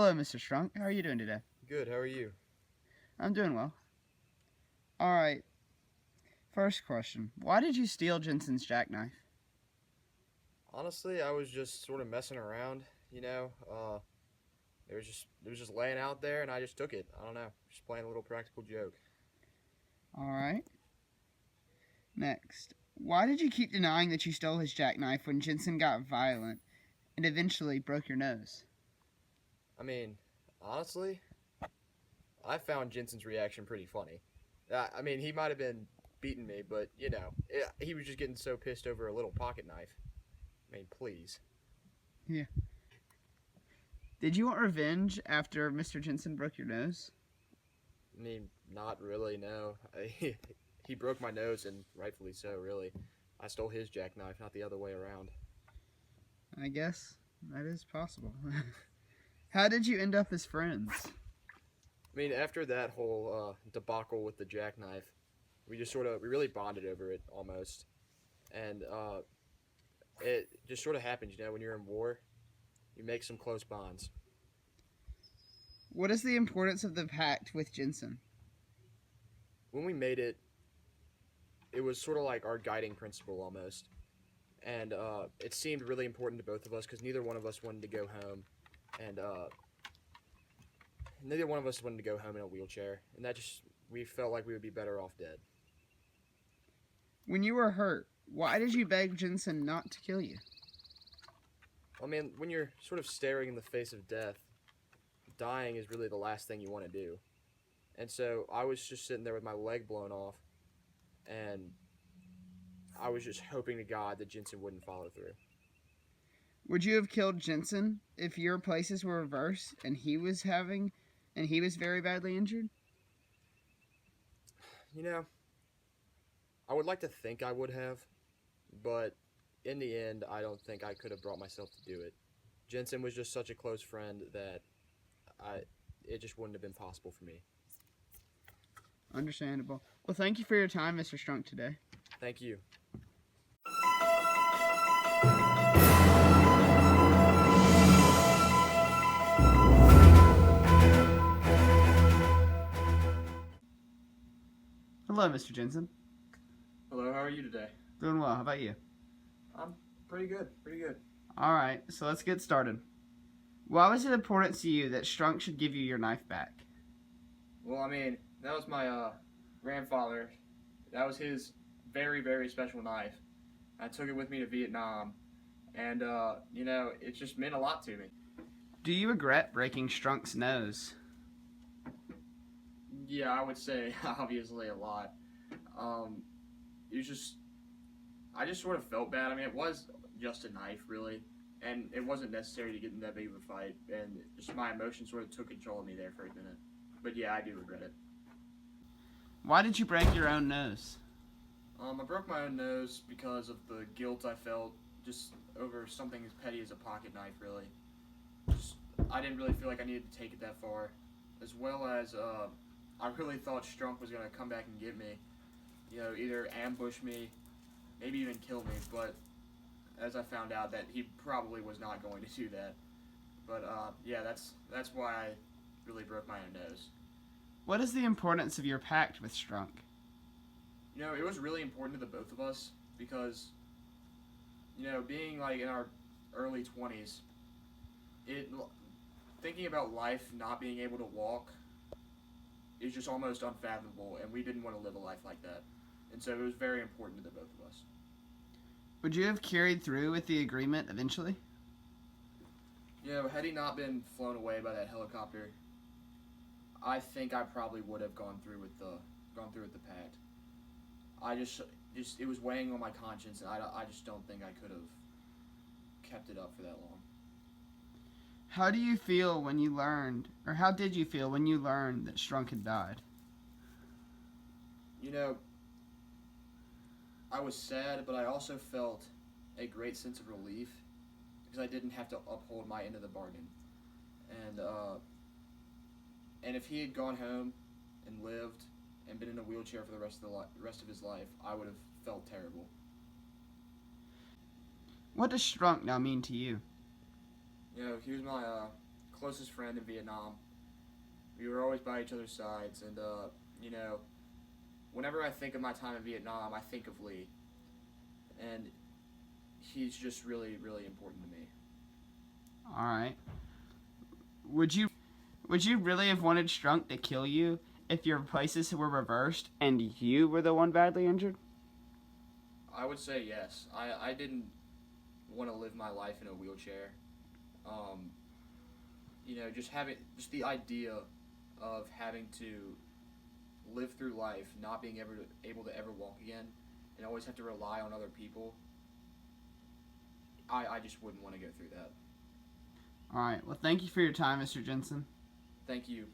Hello, Mr. Strunk. How are you doing today? Good, how are you? I'm doing well. All right. First question. Why did you steal Jensen's jackknife? Honestly, I was just sort of messing around, you know. It was just laying out there and I just took it. I don't know. Just playing a little practical joke. All right. Next. Why did you keep denying that you stole his jackknife when Jensen got violent and eventually broke your nose? I mean, honestly, I found Jensen's reaction pretty funny. He might have been beating me, but he was just getting so pissed over a little pocket knife. I mean, please. Yeah. Did you want revenge after Mr. Jensen broke your nose? I mean, not really, no. He broke my nose, and rightfully so, really. I stole his jackknife, not the other way around. I guess that is possible. How did you end up as friends? I mean, after that whole debacle with the jackknife, we really bonded over it almost, and it just sort of happens, when you're in war, you make some close bonds. What is the importance of the pact with Jensen? When we made it, it was sort of like our guiding principle almost, and it seemed really important to both of us because neither one of us wanted to go home, and neither one of us wanted to go home in a wheelchair, and we felt like we would be better off dead. When you were hurt, why did you beg Jensen not to kill you? I mean, when you're sort of staring in the face of death, dying is really the last thing you want to do. And so I was just sitting there with my leg blown off, and I was just hoping to God that Jensen wouldn't follow through. Would you have killed Jensen if your places were reversed and he was very badly injured? I would like to think I would have, but in the end, I don't think I could have brought myself to do it. Jensen was just such a close friend that it just wouldn't have been possible for me. Understandable. Well, thank you for your time, Mr. Strunk, today. Thank you. Hello, Mr. Jensen. Hello, how are you today? Doing well. How about you? I'm pretty good. All right, so let's get started. Why was it important to you that Strunk should give you your knife back? Well, that was my grandfather. That was his very, very special knife. I took it with me to Vietnam, and, it just meant a lot to me. Do you regret breaking Strunk's nose? Yeah, I would say, obviously, a lot. I just sort of felt bad. It was just a knife, really, and it wasn't necessary to get in that big of a fight, and just my emotions sort of took control of me there for a minute. But yeah, I do regret it. Why did you break your own nose? I broke my own nose because of the guilt I felt just over something as petty as a pocket knife, really. I didn't really feel like I needed to take it that far, as well as I really thought Strunk was going to come back and get me, either ambush me, maybe even kill me, but as I found out that he probably was not going to do that. But yeah, that's why I really broke my own nose. What is the importance of your pact with Strunk? It was really important to the both of us because, being like in our early 20s, thinking about life not being able to walk is just almost unfathomable, and we didn't want to live a life like that. And so it was very important to the both of us. Would you have carried through with the agreement eventually? Had he not been flown away by that helicopter, I think I probably would have gone through with the pact. It was weighing on my conscience, and I just don't think I could have kept it up for that long. How do you feel when you learned, or how did you feel when you learned that Strunk had died? I was sad, but I also felt a great sense of relief because I didn't have to uphold my end of the bargain. And if he had gone home and lived and been in a wheelchair for the rest of his life, I would have felt terrible. What does Strunk now mean to you? He was my closest friend in Vietnam. We were always by each other's sides, and you know, whenever I think of my time in Vietnam, I think of Lee, and he's just really, really important to me. All right. Would you really have wanted Strunk to kill you if your places were reversed and you were the one badly injured? I would say yes. I didn't want to live my life in a wheelchair. You know, just the idea of having to live through life not being able to ever walk again and always have to rely on other people. I just wouldn't want to go through that. All right. Well, thank you for your time, Mr. Jensen. Thank you.